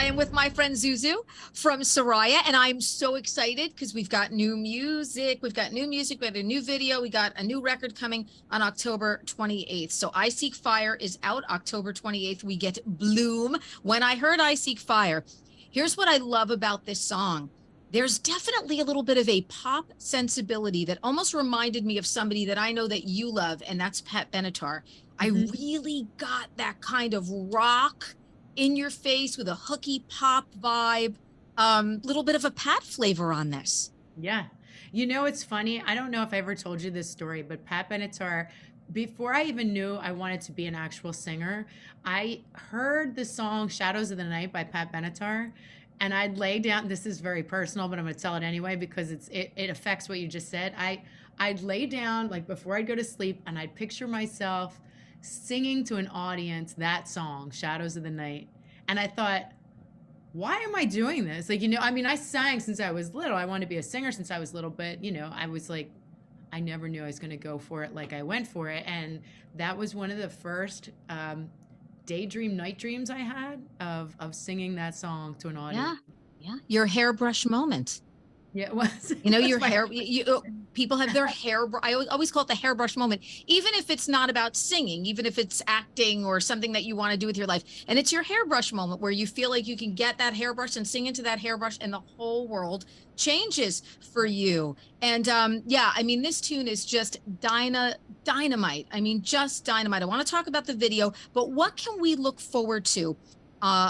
am with my friend Zou Zou from Soraia, and I'm so excited because we've got new music. We've got new music. We had a new video. We got a new record coming on October 28th. So I Seek Fire is out October 28th. We get Bloom. When I heard I Seek Fire, here's what I love about this song. There's definitely a little bit of a pop sensibility that almost reminded me of somebody that I know that you love, and that's Pat Benatar. I really got that kind of rock in your face with a hooky pop vibe, little bit of a Pat flavor on this. Yeah. You know, it's funny. I don't know if I ever told you this story, but Pat Benatar, before I even knew I wanted to be an actual singer, I heard the song Shadows of the Night by Pat Benatar. And I'd lay down, this is very personal, but I'm going to tell it anyway because it affects what you just said. I'd lay down like before I'd go to sleep and I'd picture myself singing to an audience that song, Shadows of the Night. And I thought, why am I doing this? Like, I mean, I sang since I was little. I wanted to be a singer since I was little, but, I was like, I never knew I was going to go for it like I went for it. And that was one of the first daydream night dreams I had of singing that song to an audience. Yeah. Your hairbrush moment. Yeah, it was. Your hair, people have their hair. I always call it the hairbrush moment, even if it's not about singing, even if it's acting or something that you want to do with your life. And it's your hairbrush moment where you feel like you can get that hairbrush and sing into that hairbrush and the whole world changes for you. And yeah, I mean, this tune is just dynamite. I mean, just dynamite. I want to talk about the video, but what can we look forward to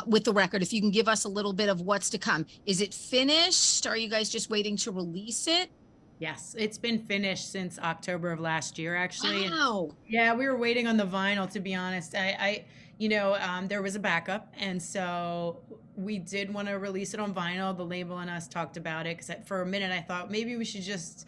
with the record, if you can give us a little bit of what's to come? Is it finished? Are you guys just waiting to release it? Yes, it's been finished since October of last year, actually. Wow. Yeah, we were waiting on the vinyl, to be honest. There was a backup, and so we did want to release it on vinyl. The label and us talked about it because for a minute I thought maybe we should just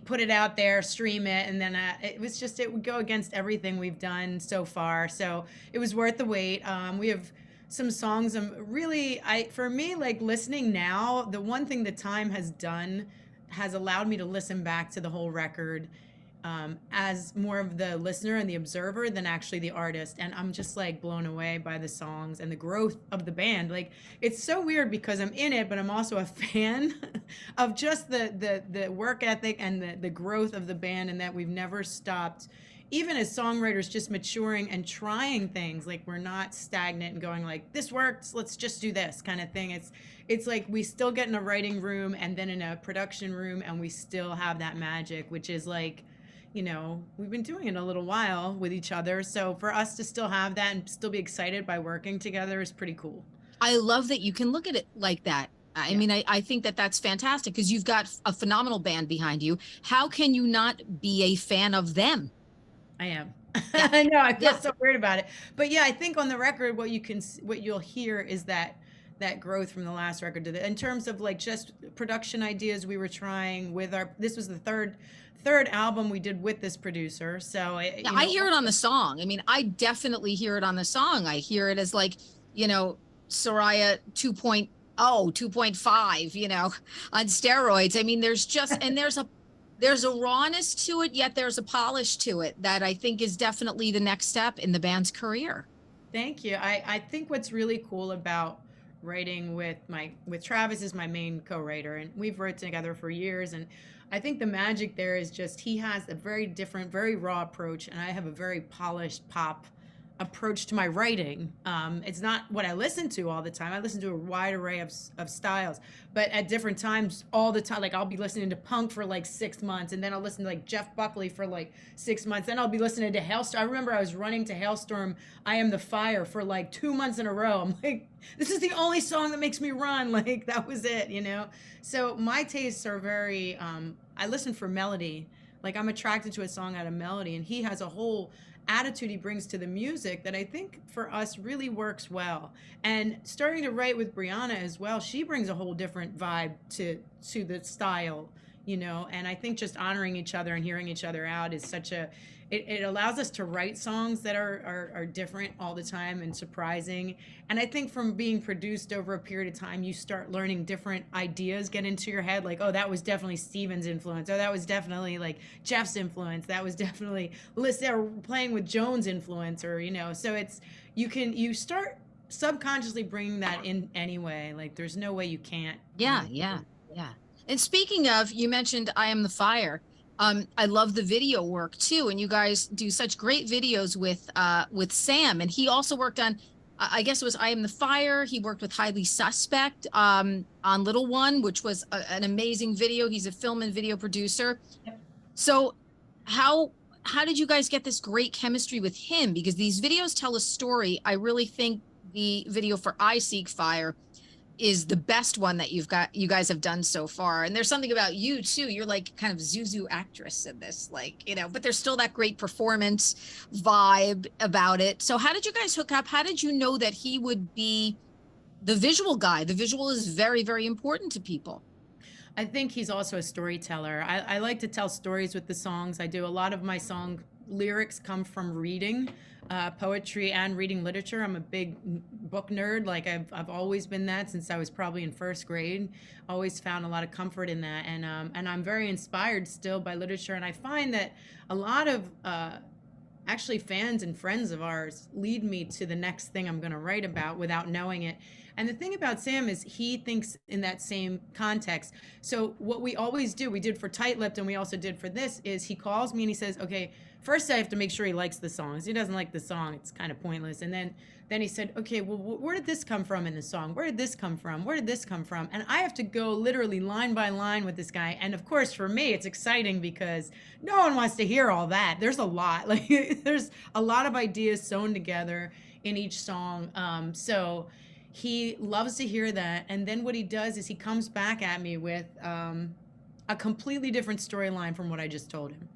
put it out there, stream it, and then it would go against everything we've done so far. So it was worth the wait. We have some songs for me, like listening now, the one thing that time has done has allowed me to listen back to the whole record as more of the listener and the observer than actually the artist. And I'm just like blown away by the songs and the growth of the band. Like, it's so weird because I'm in it, but I'm also a fan of just the work ethic and the growth of the band, and that we've never stopped, even as songwriters, just maturing and trying things. Like, we're not stagnant and going like, this works, let's just do this kind of thing. It's like we still get in a writing room and then in a production room, and we still have that magic, which is like, we've been doing it a little while with each other. So for us to still have that and still be excited by working together is pretty cool. I love that you can look at it like that. I mean, I think that that's fantastic because you've got a phenomenal band behind you. How can you not be a fan of them? I am. Yeah. I know. I feel so weird about it. But yeah, I think on the record, what you'll hear is that growth from the last record in terms of like just production ideas we were trying with this was the third album we did with this producer. So I hear it on the song. I mean, I definitely hear it on the song. I hear it as like, Soraia 2.0, 2.5, on steroids. I mean, there's a rawness to it, yet there's a polish to it that I think is definitely the next step in the band's career. Thank you. I think what's really cool about writing with Travis is my main co-writer, and we've written together for years, and I think the magic there is just he has a very different, very raw approach, and I have a very polished pop approach to my writing. It's not what I listen to all the time. I listen to a wide array of styles, but at different times all the time. Like, I'll be listening to punk for like 6 months, and then I'll listen to like Jeff Buckley for like 6 months. Then I'll be listening to Hailstorm. I remember I was running to Hailstorm, I Am the Fire for like 2 months in a row. I'm like, this is the only song that makes me run. Like, that was it, So my tastes are very, I listen for melody. Like, I'm attracted to a song out of melody, and he has a whole attitude he brings to the music that I think for us really works well. And starting to write with Brianna as well, she brings a whole different vibe to the style, and I think just honoring each other and hearing each other out is it allows us to write songs that are different all the time and surprising. And I think from being produced over a period of time, you start learning different ideas get into your head. Like, oh, that was definitely Steven's influence. Oh, that was definitely like Jeff's influence. That was definitely playing with Joan's influence, or, so you start subconsciously bringing that in anyway. Like there's no way you can't, you Yeah, know. yeah, yeah. And speaking of, you mentioned I Am the Fire. I love the video work too, and you guys do such great videos with Sam, and he also worked on, I guess it was I Am the Fire. He worked with Highly Suspect on Little One, which was an amazing video. He's a film and video producer. Yep. So how how did you guys get this great chemistry with him? Because these videos tell a story. I really think the video for I Seek Fire is the best one that you guys have done so far. And there's something about you too. You're like kind of Zou Zou actress in this, like, you know, but there's still that great performance vibe about it. So how did you guys hook up? How did you know that he would be the visual guy? The visual is very, very important to people. I think he's also a storyteller. I like to tell stories with the songs. I do a lot of my song lyrics come from reading poetry and reading literature. I'm a big book nerd. Like I've always been that since I was probably in first grade. Always found a lot of comfort in that, and I'm very inspired still by literature. And I find that a lot of actually fans and friends of ours lead me to the next thing I'm going to write about without knowing it. And the thing about Sam is he thinks in that same context. So what we always do, we did for Tight Lipped and we also did for this, is he calls me and he says, okay, first I have to make sure he likes the songs. He doesn't like the song, it's kind of pointless. And then he said, okay, well, where did this come from in the song? Where did this come from? Where did this come from? And I have to go literally line by line with this guy. And of course, for me, it's exciting because no one wants to hear all that. There's a lot. Like there's a lot of ideas sewn together in each song. So he loves to hear that. And then what he does is he comes back at me with a completely different storyline from what I just told him.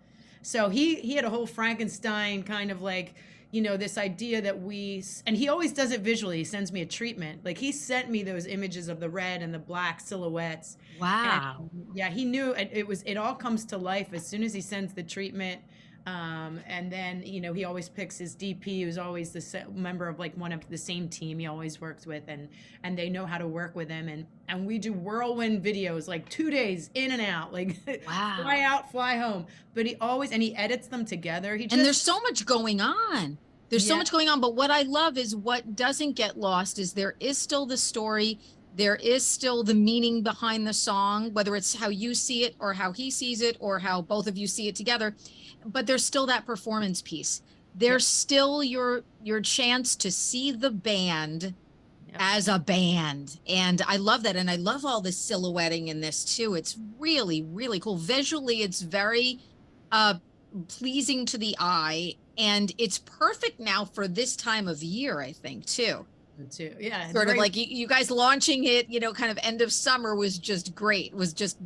So he had a whole Frankenstein kind of like, you know, this idea that and he always does it visually. He sends me a treatment. Like he sent me those images of the red and the black silhouettes. Wow. And yeah, he knew it all comes to life as soon as he sends the treatment. And then, you know, he always picks his DP, who's always the member of like one of the same team he always works with, and they know how to work with him. And we do whirlwind videos, like 2 days in and out, like Wow. fly out, fly home. But he edits them together. And there's so much going on. There's so Yeah. much going on. But what I love is what doesn't get lost is there is still the story. There is still the meaning behind the song, whether it's how you see it or how he sees it or how both of you see it together. But there's still that performance piece. There's still your chance to see the band as a band. And I love that. And I love all the silhouetting in this too. It's really, really cool. Visually, it's very pleasing to the eye. And it's perfect now for this time of year, I think, too. Yeah. Sort of like you guys launching it, you know, kind of end of summer was just great. It was just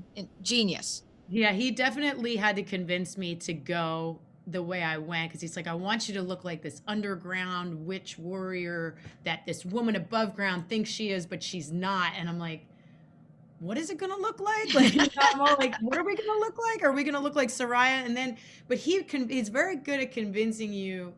genius. Yeah, he definitely had to convince me to go the way I went because he's like, I want you to look like this underground witch warrior that this woman above ground thinks she is, but she's not. And I'm like, what is it going to look like? Like, I'm all like, what are we going to look like? Are we going to look like Soraia? And then, but he's very good at convincing you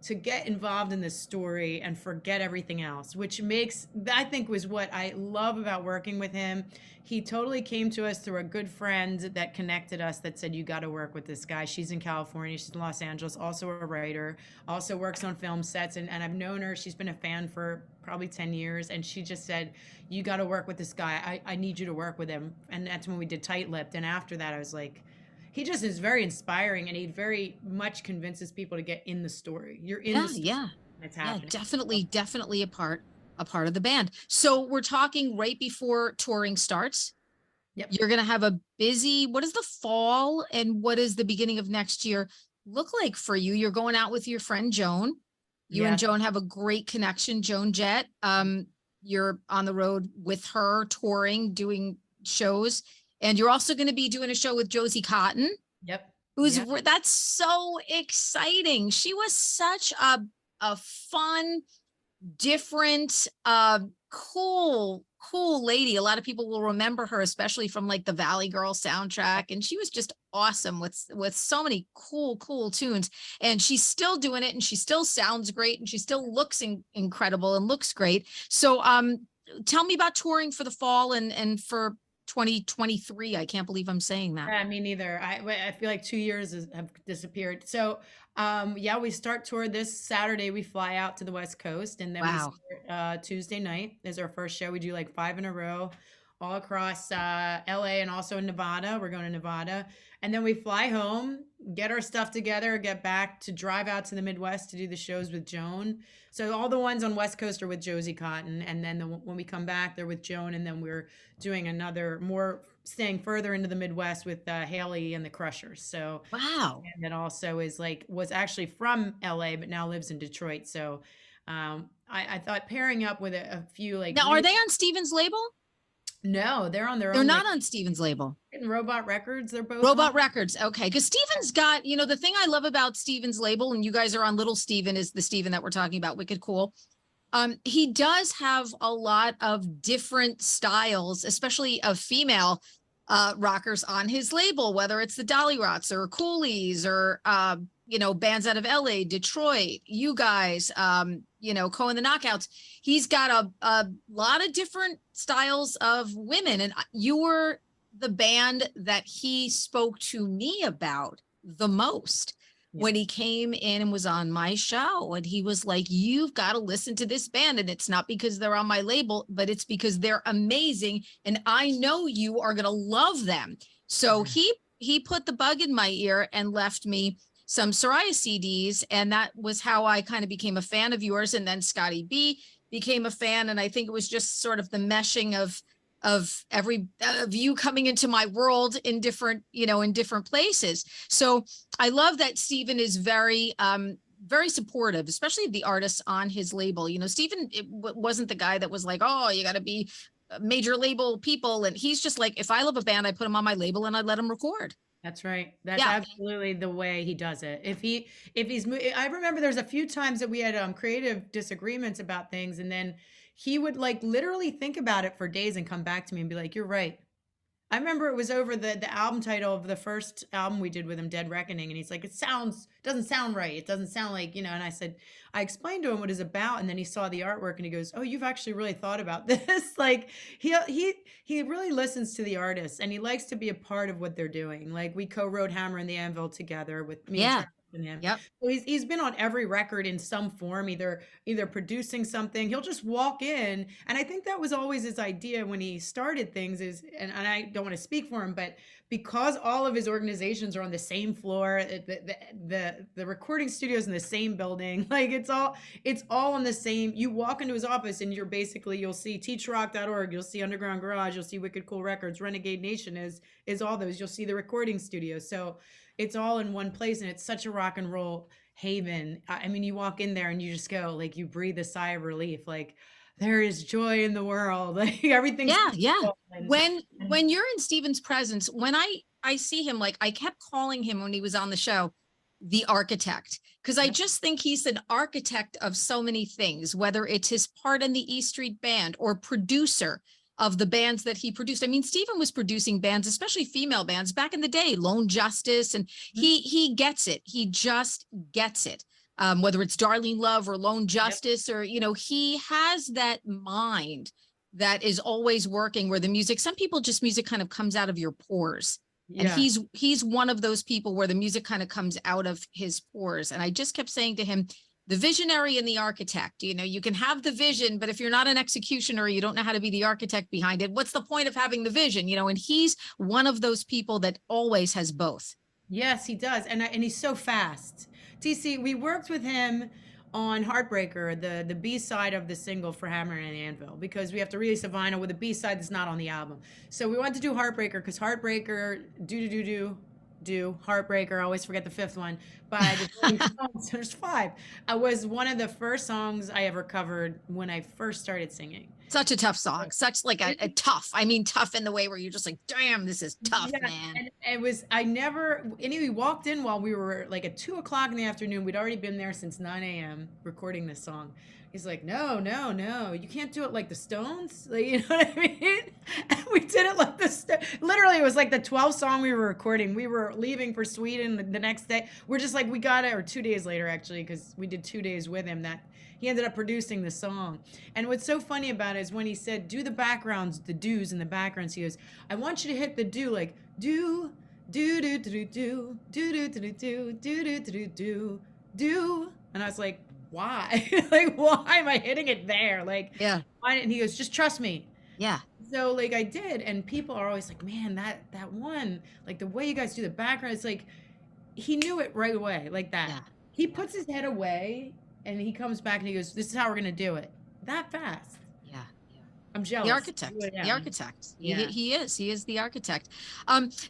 to get involved in this story and forget everything else, which I think was what I love about working with him. He totally came to us through a good friend that connected us that said, you got to work with this guy. She's in California. She's in Los Angeles, also a writer, also works on film sets. And I've known her. She's been a fan for probably 10 years. And she just said, you got to work with this guy. I need you to work with him. And that's when we did Tight Lipped. And after that, I was like, he just is very inspiring, and he very much convinces people to get in the story. You're in the story. Yeah. It's happening. Yeah, definitely a part of the band. So we're talking right before touring starts. Yep. You're going to have a busy, what does the fall and what is the beginning of next year look like for you? You're going out with your friend Joan. You and Joan have a great connection, Joan Jett. You're on the road with her, touring, doing shows. And you're also going to be doing a show with Josie Cotton. Yep. That's so exciting. She was such a fun, different, cool lady. A lot of people will remember her, especially from like the Valley Girl soundtrack. And she was just awesome with so many cool tunes. And she's still doing it, and she still sounds great, and she still looks incredible and looks great. So tell me about touring for the fall and for 2023. I can't believe I'm saying that. Yeah, me neither. I feel like 2 years have disappeared. So, yeah, we start tour this Saturday. We fly out to the West Coast, and then we Wow. start Tuesday night is our first show. We do like 5 in a row, all across LA and also in Nevada. We're going to Nevada, and then we fly home, get our stuff together, get back to drive out to the Midwest to do the shows with Joan. So all the ones on West Coast are with Josie Cotton, and then when we come back, they're with Joan, and then we're doing another more staying further into the Midwest with Haley and the Crushers. So, Wow. and then also was actually from LA but now lives in Detroit. So, I thought pairing up with a few like Now, are they on Steven's label? no, they're on their They're own not label. on Steven's label. Robot Records. They're both Robot on. Records. Okay. Because Steven's got, the thing I love about Steven's label, and you guys are on Little Steven, is the Steven that we're talking about, Wicked Cool. He does have a lot of different styles, especially of female rockers on his label, whether it's the Dolly Rots or Coolies or, bands out of LA, Detroit, you guys, Cohen the Knockouts. He's got a lot of different styles of women. And you were the band that he spoke to me about the most when he came in and was on my show. And he was like, you've got to listen to this band. And it's not because they're on my label, but it's because they're amazing. And I know you are going to love them. So he put the bug in my ear and left me some Soraia CDs. And that was how I kind of became a fan of yours. And then Scotty B became a fan. And I think it was just sort of the meshing of you coming into my world in different places. So I love that Steven is very supportive, especially the artists on his label. Steven wasn't the guy that was like, oh, you got to be major label people. And he's just like, if I love a band, I put them on my label and I let them record. That's right. That's absolutely the way he does it. I remember there's a few times that we had creative disagreements about things, and then he would like literally think about it for days and come back to me and be like, you're right. I remember it was over the album title of the first album we did with him, Dead Reckoning. And he's like, doesn't sound right. It doesn't sound like, and I explained to him what it's about. And then he saw the artwork and he goes, oh, you've actually really thought about this. Like he really listens to the artists and he likes to be a part of what they're doing. Like we co-wrote Hammer and the Anvil together with me and him. Yep. So he's been on every record in some form, either producing something. He'll just walk in, and I think that was always his idea when he started things. And I don't want to speak for him, but because all of his organizations are on the same floor, the recording studios in the same building, like it's all on the same. You walk into his office and you'll see teachrock.org, you'll see Underground Garage, you'll see Wicked Cool Records, Renegade Nation is all those. You'll see the recording studio. So it's all in one place, and it's such a rock and roll haven. I mean, you walk in there and you just go, like, you breathe a sigh of relief, like there is joy in the world, like everything's when you're in Steven's presence, when I see him, like I kept calling him when he was on the show the architect, because I just think he's an architect of so many things, whether it's his part in the E Street Band or producer of the bands that he produced. I mean, Steven was producing bands, especially female bands back in the day, Lone Justice, and he gets it. He just gets it. Whether it's Darlene Love or Lone Justice, or, he has that mind that is always working, where the music kind of comes out of your pores. And he's one of those people where the music kind of comes out of his pores. And I just kept saying to him, the visionary and the architect, you can have the vision, but if you're not an executioner, you don't know how to be the architect behind it. What's the point of having the vision? And he's one of those people that always has both. Yes, he does. And he's so fast. TC, we worked with him on Heartbreaker, the B-side of the single for Hammer and Anvil, because we have to release a vinyl with a B-side that's not on the album. So we wanted to do Heartbreaker because Heartbreaker, Heartbreaker, I always forget the fifth one, by the there's 5. Was one of the first songs I ever covered when I first started singing. Such a tough song, such like a tough, tough in the way where you're just like, damn, this is tough, man. And it was, we walked in while we were like at 2:00 in the afternoon. We'd already been there since 9 a.m. recording this song. He's like, no, you can't do it like the Stones. Like, you know what I mean? And we did it like literally, it was like the 12th song we were recording. We were leaving for Sweden the next day. We're just like, we got it, or 2 days later, actually, because we did 2 days with him, that he ended up producing the song. And what's so funny about it was when he said, do the backgrounds, the do's in the backgrounds. He goes, I want you to hit the do, like do, do, do, do, do, do, do, do, do, do, do, do, do, do. And I was like, why? Like, why am I hitting it there? Like, Yeah. why? And he goes, just trust me. Yeah. So like I did, and people are always like, man, that one, like the way you guys do the background, it's like he knew it right away, like that. Yeah. He puts his head away and he comes back and he goes, this is how we're gonna do it. That fast. Yeah. Yeah. I'm jealous. The architect. Yeah. The architect. Yeah. He is the architect.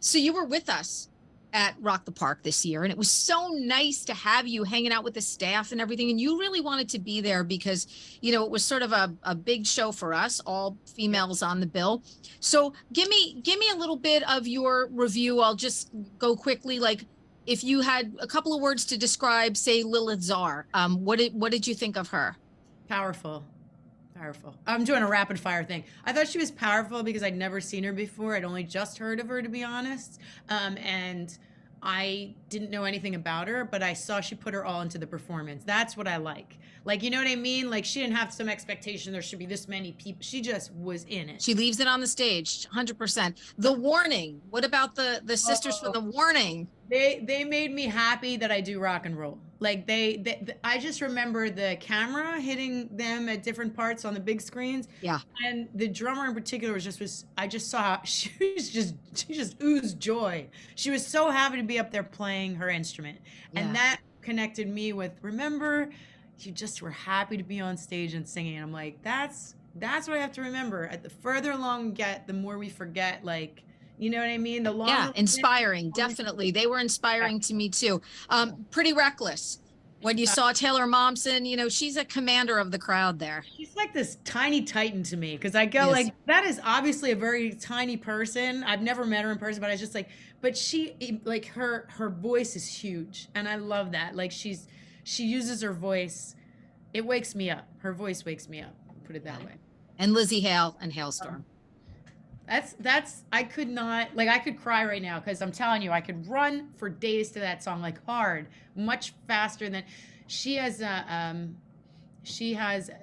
So you were with us at Rock the Park this year, and it was so nice to have you hanging out with the staff and everything. And you really wanted to be there because, you know, it was sort of a big show for us, all females on the bill. So give me a little bit of your review. I'll just go quickly. Like, if you had a couple of words to describe, say, Lilith Czar, what did you think of her? Powerful. I'm doing a rapid fire thing. I thought she was powerful because I'd never seen her before. I'd only just heard of her, to be honest. And I didn't know anything about her, but I saw she put her all into the performance. That's what I like. Like, you know what I mean? Like, she didn't have some expectation there should be this many people. She just was in it. She leaves it on the stage, 100%. The Warning. What about the sisters from The Warning? They made me happy that I do rock and roll. Like I just remember the camera hitting them at different parts on the big screens. Yeah. And the drummer in particular I just saw how she just oozed joy. She was so happy to be up there playing her instrument. Yeah. And that connected me with, remember, you just were happy to be on stage and singing. And I'm like, that's what I have to remember. At the further along we get, the more we forget, like, you know what I mean? The longer. Yeah, inspiring, definitely. They were inspiring to me too. Pretty Reckless. When you saw Taylor Momsen, you know, she's a commander of the crowd there. She's like this tiny titan to me, because I go like, that is obviously a very tiny person. I've never met her in person, but I was just like, but she, like, her voice is huge, and I love that. Like, she uses her voice. It wakes me up. Her voice wakes me up. Put it that way. And Lizzie Hale and Hailstorm. That's I could not, like, I could cry right now, because I'm telling you, I could run for days to that song, like hard, much faster than she has.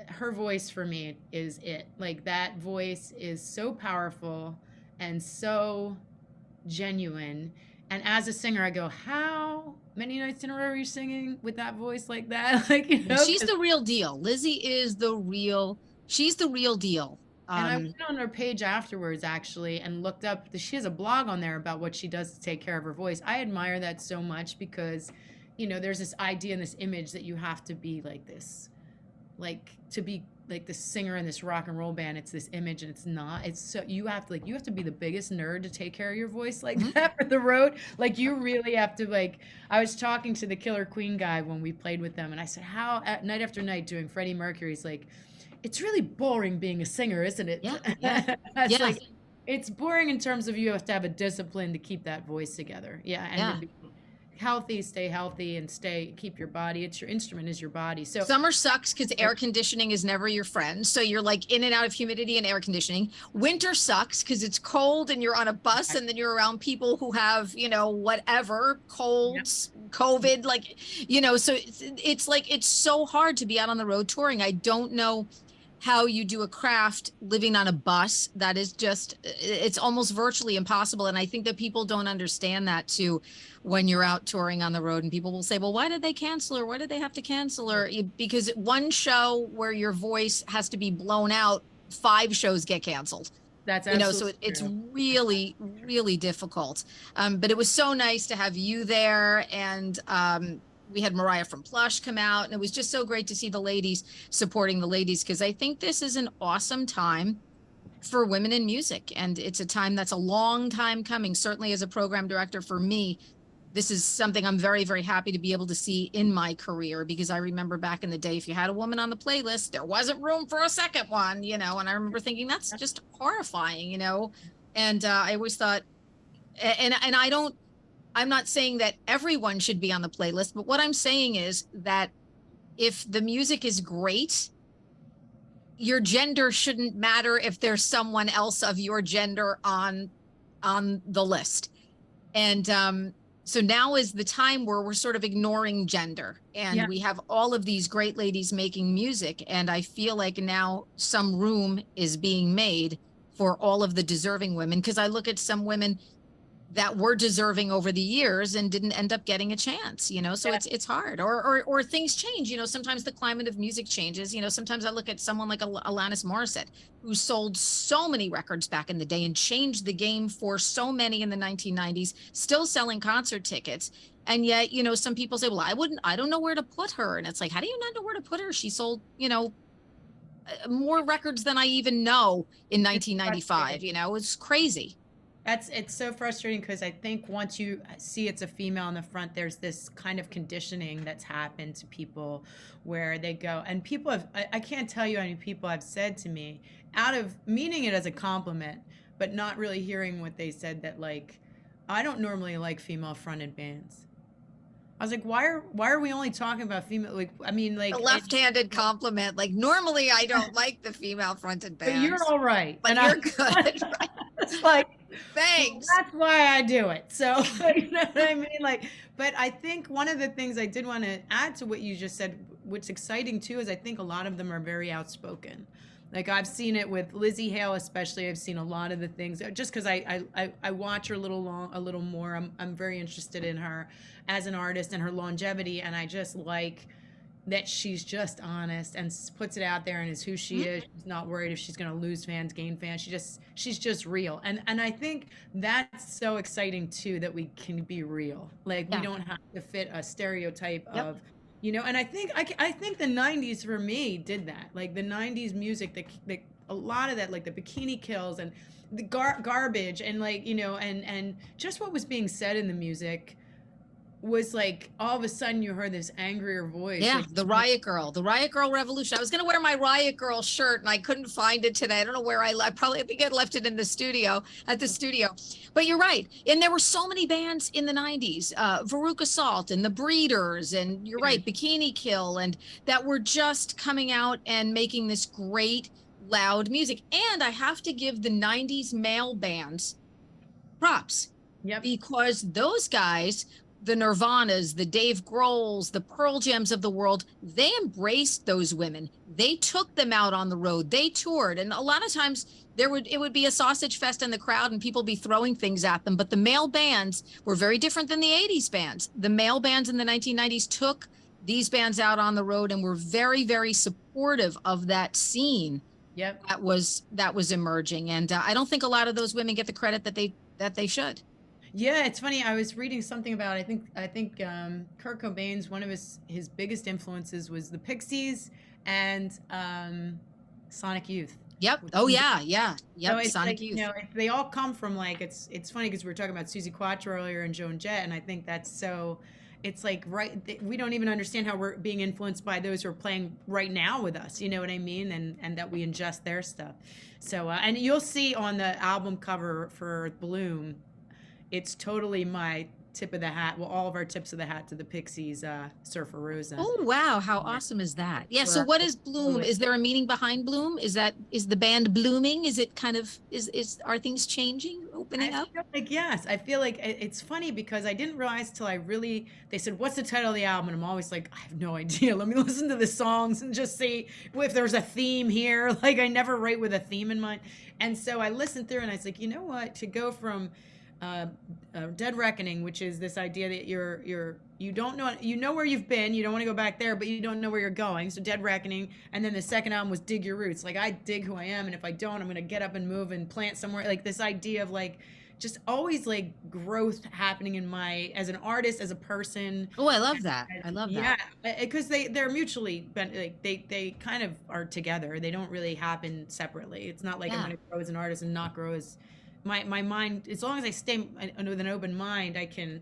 Her voice for me is it. Like, that voice is so powerful and so genuine. And as a singer, I go, how many nights in a row are you singing with that voice like that? Like, you know, she's the real deal. Lizzie is she's the real deal. And I went on her page afterwards, actually, and looked up. She has a blog on there about what she does to take care of her voice. I admire that so much, because, you know, there's this idea and this image that you have to be like this, like, to be like this singer in this rock and roll band. It's this image, and it's not. It's so you have to be the biggest nerd to take care of your voice like that for the road. Like, you really have to, like, I was talking to the Killer Queen guy when we played with them, and I said, how night after night doing Freddie Mercury's, like, it's really boring being a singer, isn't it? Yeah. Like, it's boring in terms of you have to have a discipline to keep that voice together. Yeah. And to be healthy, stay healthy, and keep your body. It's your instrument is your body. So summer sucks because air conditioning is never your friend. So you're like in and out of humidity and air conditioning. Winter sucks because it's cold and you're on a bus and then you're around people who have, you know, whatever, colds, COVID, like, you know, so it's like, it's so hard to be out on the road touring. I don't know how you do a craft living on a bus. That is just, it's almost virtually impossible. And I think that people don't understand that too, when you're out touring on the road, and people will say, well, why did they cancel, or why did they have to cancel, or because one show where your voice has to be blown out, 5 shows get canceled. That's so it's really, really difficult. But it was so nice to have you there, and we had Mariah from Plush come out, and it was just so great to see the ladies supporting the ladies, because I think this is an awesome time for women in music, and it's a time that's a long time coming. Certainly as a program director, for me, this is something I'm very, very happy to be able to see in my career, because I remember back in the day, if you had a woman on the playlist, there wasn't room for a second one, you know, and I remember thinking that's just horrifying, you know, and I always thought, and I'm not saying that everyone should be on the playlist, but what I'm saying is that if the music is great, your gender shouldn't matter if there's someone else of your gender on the list. And So now is the time where we're sort of ignoring gender, and Yeah. we have all of these great ladies making music. And I feel like now some room is being made for all of the deserving women. Cause I look at some women that were deserving over the years and didn't end up getting a chance, you know. So it's hard, or things change, you know. Sometimes the climate of music changes, you know. Sometimes I look at someone like Alanis Morissette, who sold so many records back in the day and changed the game for so many in the 1990s, still selling concert tickets. And yet, you know, some people say, well, I don't know where to put her. And it's like, how do you not know where to put her? She sold, you know, more records than I even know in It's 1995. frustrating. You know, it's crazy. It's so frustrating because I think once you see it's a female in the front, there's this kind of conditioning that's happened to people where they go, and people have, I can't tell you how many people have said to me, out of meaning it as a compliment, but not really hearing what they said, that like, I don't normally like female fronted bands. I was like, why are we only talking about female? Like, I mean, A like, left-handed compliment. Like normally I don't like the female fronted but you're bands, all right, but and you're good. Right? it's like, well, Thanks. that's why I do it. So, you know what I mean? Like, but I think one of the things I did want to add to what you just said, what's exciting too, is I think a lot of them are very outspoken. Like I've seen it with Lizzie Hale, especially. I've seen a lot of the things just because I watch her a little more. I'm very interested in her as an artist and her longevity, and I just like that she's just honest and puts it out there and is who she is. She's not worried if she's going to lose fans, gain fans. She's just real. And I think that's so exciting too, that we can be real. Like we Yeah. don't have to fit a stereotype Yep. of, you know, and I think the 90s for me did that. Like the 90s music, a lot of that, like the Bikini Kills and the garbage, and like, you know, and just what was being said in the music was like all of a sudden you heard this angrier voice. Yeah, Like, the Riot Girl revolution. I was going to wear my Riot Girl shirt and I couldn't find it today. I don't know where I left. I think I left it in the studio, at the studio. But you're right. And there were so many bands in the 90s, Veruca Salt and the Breeders, and you're right, Bikini Kill, and that were just coming out and making this great loud music. And I have to give the 90s male bands props, yep. because those guys, the Nirvanas, the Dave Grohls, the Pearl Jams of the world, they embraced those women. They took them out on the road. They toured. And a lot of times it would be a sausage fest in the crowd and people be throwing things at them. But the male bands were very different than the 80s bands. The male bands in the 1990s took these bands out on the road and were very, very supportive of that scene. Yep. That was emerging. And I don't think a lot of those women get the credit that they should. Yeah, it's funny. I was reading something about, I think Kurt Cobain's, one of his biggest influences was the Pixies and Sonic Youth. Yep. Oh yeah, yeah. Yep. So Sonic like, Youth. you know, they all come from like, it's funny because we were talking about Susie Quatro earlier and Joan Jett, and I think that's so, it's like, right, we don't even understand how we're being influenced by those who are playing right now with us, you know what I mean? And that we ingest their stuff. So and you'll see on the album cover for Bloom, it's totally my tip of the hat. Well, all of our tips of the hat to the Pixies, Surfer Rosa. Oh wow, how awesome is that? Yeah. So what is Bloom? Is there a meaning behind Bloom? Is the band blooming? Is it kind of are things changing, opening up? Feel like, yes, I feel like it's funny because I didn't realize till they said, what's the title of the album? And I'm always like, I have no idea. Let me listen to the songs and just see if there's a theme here. Like I never write with a theme in mind. And so I listened through and I was like, you know what, to go from Dead Reckoning, which is this idea that you don't know, you know where you've been, you don't want to go back there, but you don't know where you're going. So Dead Reckoning, and then the second album was Dig Your Roots. Like I dig who I am, and if I don't, I'm gonna get up and move and plant somewhere. Like this idea of like just always like growth happening in my, as an artist, as a person. Oh, I love that. I love that. Yeah, because they're mutually, like they kind of are together. They don't really happen separately. It's not like I'm gonna grow as an artist and not grow as my mind. As long as I stay with an open mind, I can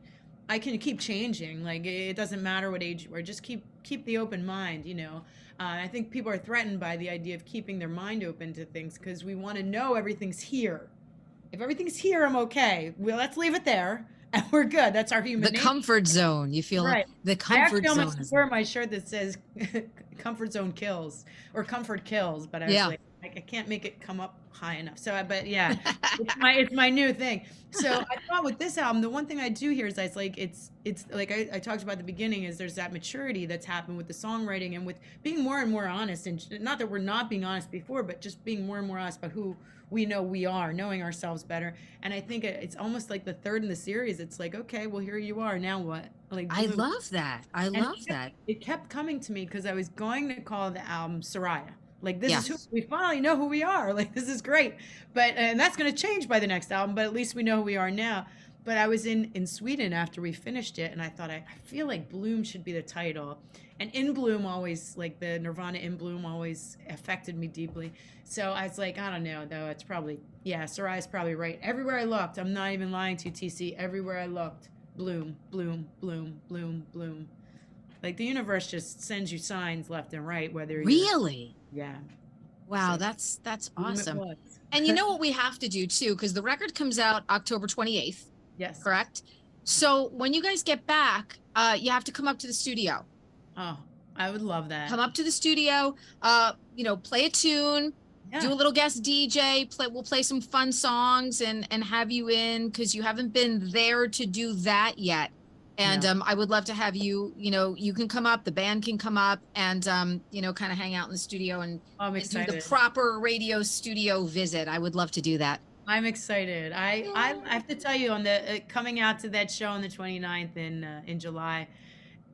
keep changing. Like it doesn't matter what age you are, just keep the open mind, you know. I think people are threatened by the idea of keeping their mind open to things because we want to know everything's here. If everything's here, I'm okay. Well, let's leave it there and we're good. That's our human nature. Comfort zone. You feel right. The comfort zone. I actually almost wear my shirt that says comfort zone kills or comfort kills, but I was like, I can't make it come up high enough. So, but yeah, it's my new thing. So I thought with this album, the one thing I do here is it's like it's like I talked about at the beginning is there's that maturity that's happened with the songwriting and with being more and more honest, and not that we're not being honest before, but just being more and more honest about who we know we are, knowing ourselves better. And I think it's almost like the third in the series. It's like, okay, well, here you are. Now what? Like, I Blue. love that. I And love that. it kept coming to me because I was going to call the album Soraia. Like, this is who Yes. we finally know who we are. Like, this is great. But, and that's going to change by the next album, but at least we know who we are now. But I was in Sweden after we finished it, and I thought, I feel like Bloom should be the title. And In Bloom always, like the Nirvana In Bloom always affected me deeply. So I was like, I don't know, though. It's probably, yeah, Soraia's probably right. Everywhere I looked, I'm not even lying to you, TC, everywhere I looked, Bloom, Bloom, Bloom, Bloom, Bloom. Like the universe just sends you signs left and right, whether you're, Really? yeah. Wow, So that's Bloom it awesome. was. And you know what we have to do too, because the record comes out October 28th, Yes. correct? So when you guys get back, you have to come up to the studio. Oh, I would love that. Come up to the studio, you know, play a tune, Yeah. do a little guest DJ, we'll play some fun songs and have you in because you haven't been there to do that yet. And No. I would love to have you, you know, you can come up, the band can come up and you know, kind of hang out in the studio and, I'm and do the excited. proper radio studio visit. I would love to do that. I'm excited. I have to tell you on the coming out to that show on the 29th in July.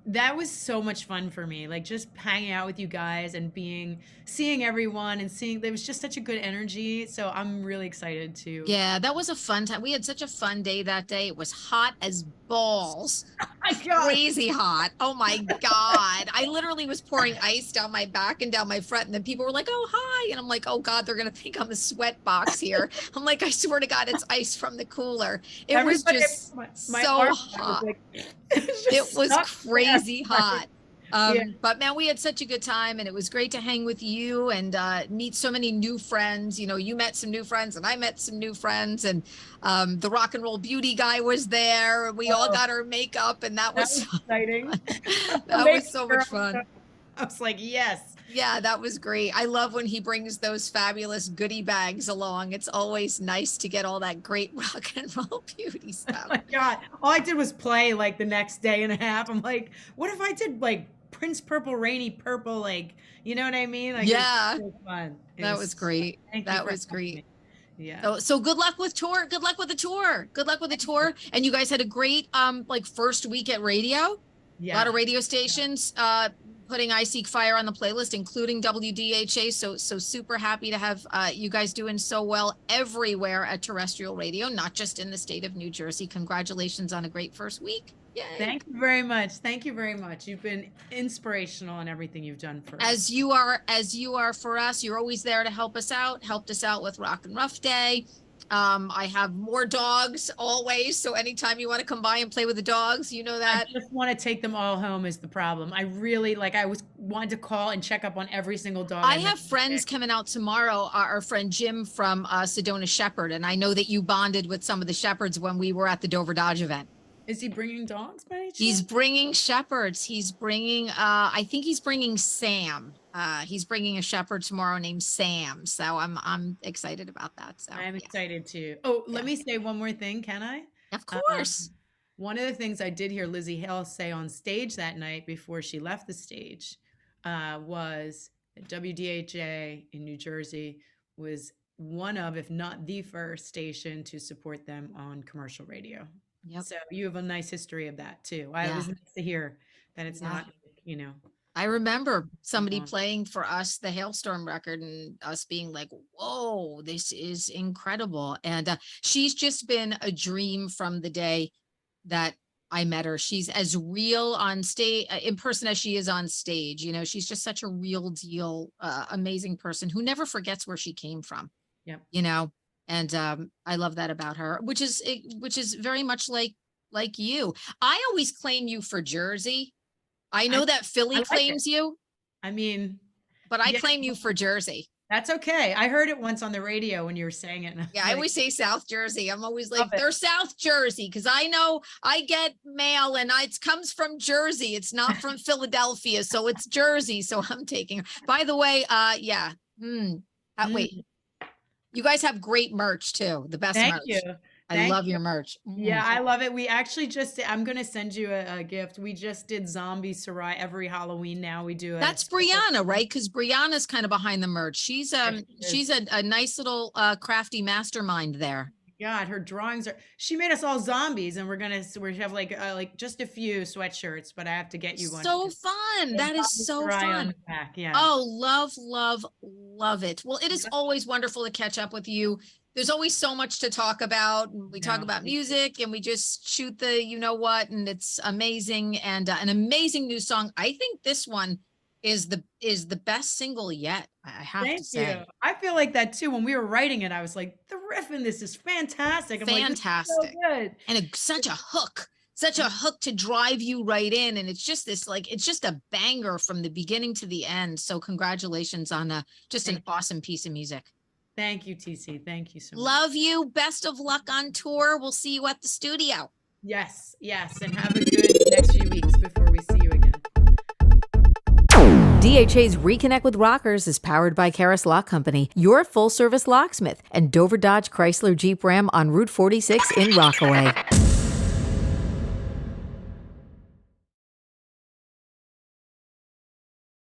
That was so much fun for me. Like just hanging out with you guys and seeing everyone and seeing there was just such a good energy. So I'm really excited to. Yeah, that was a fun time. We had such a fun day that day. It was hot as balls. My God. Crazy hot. Oh my God. I literally was pouring ice down my back and down my front. And then people were like, oh, hi. And I'm like, oh God, they're going to think I'm a sweat box here. I'm like, I swear to God, it's ice from the cooler. It Everybody, was just my so arm hot. was like, It was crazy hot. Yeah. But man, we had such a good time and it was great to hang with you and meet so many new friends. You know, you met some new friends and I met some new friends and the rock and roll beauty guy was there. We all got our makeup and that was exciting. That was so much fun. I was like, yes. Yeah, that was great. I love when he brings those fabulous goodie bags along. It's always nice to get all that great rock and roll beauty stuff. Oh my God. All I did was play like the next day and a half. I'm like, what if I did like Prince Purple, Rainy Purple, like, you know what I mean? Like, yeah. it was so fun. That was great. That was great. Yeah. So good luck with tour. Good luck with the tour. Good luck with the tour. And you guys had a great like first week at radio. Yeah. A lot of radio stations putting I Seek Fire on the playlist, including WDHA. So super happy to have you guys doing so well everywhere at terrestrial radio, not just in the state of New Jersey. Congratulations on a great first week. Yay. Thank you very much. Thank you very much. You've been inspirational in everything you've done for us. As you are for us. You're always there to help us out. Helped us out with Rock and Rough Day. I have more dogs always. So anytime you want to come by and play with the dogs, you know that. I just want to take them all home is the problem. I really wanted to call and check up on every single dog. I have friends coming out tomorrow. Our friend Jim from Sedona Shepherd. And I know that you bonded with some of the shepherds when we were at the Dover Dodge event. Is he bringing dogs by any chance? He's bringing shepherds. He's bringing, I think he's bringing Sam. He's bringing a shepherd tomorrow named Sam. So I'm excited about that. So I'm excited too. Oh, let me say one more thing. Can I? Of course. One of the things I did hear Lizzie Hale say on stage that night before she left the stage was that WDHA in New Jersey was one of, if not the first station to support them on commercial radio. Yep. So you have a nice history of that too. It was nice to hear that it's not, you know. I remember somebody playing for us the Hailstorm record and us being like, whoa, this is incredible. And she's just been a dream from the day that I met her. She's as real on stage, in person as she is on stage. You know, she's just such a real deal, amazing person who never forgets where she came from. Yep. You know, and I love that about her, which is very much like you. I always claim you for Jersey. I know that Philly claims you. I mean, but I claim you for Jersey. That's okay. I heard it once on the radio when you were saying it. Yeah, I always say South Jersey. I'm always like, they're South Jersey because I know I get mail and it comes from Jersey. It's not from Philadelphia, so it's Jersey. So I'm taking. By the way, yeah. Wait. You guys have great merch too. The best Thank you. merch. I Thank love you. your merch. Yeah, I love it. We actually just I'm gonna send you a gift. We just did zombie Soraia every Halloween now. We do a That's Brianna, right? Because Brianna's kind of behind the merch. She's a nice little crafty mastermind there. God, her drawings are. She made us all zombies, and we have like just a few sweatshirts, but I have to get you one. So fun. There's That is zombie so Soraia on fun. the back. Yeah. Oh, love, love, love it. Well, it is always wonderful to catch up with you. There's always so much to talk about. We talk No, about music and we just shoot the you know what, and it's amazing and an amazing new song. I think this one is the best single yet. I have to thank say. you. I feel like that too. When we were writing it, I was like, the riff in this is fantastic. I'm like, this is so Fantastic. good. And such a hook to drive you right in. And it's just it's just a banger from the beginning to the end. So congratulations on just an awesome piece of music. Thank you, TC. Thank you so much. Love you. Best of luck on tour. We'll see you at the studio. Yes, yes. And have a good next few weeks before we see you again. DHA's Reconnect with Rockers is powered by Karis Lock Company, your full-service locksmith, and Dover Dodge Chrysler Jeep Ram on Route 46 in Rockaway.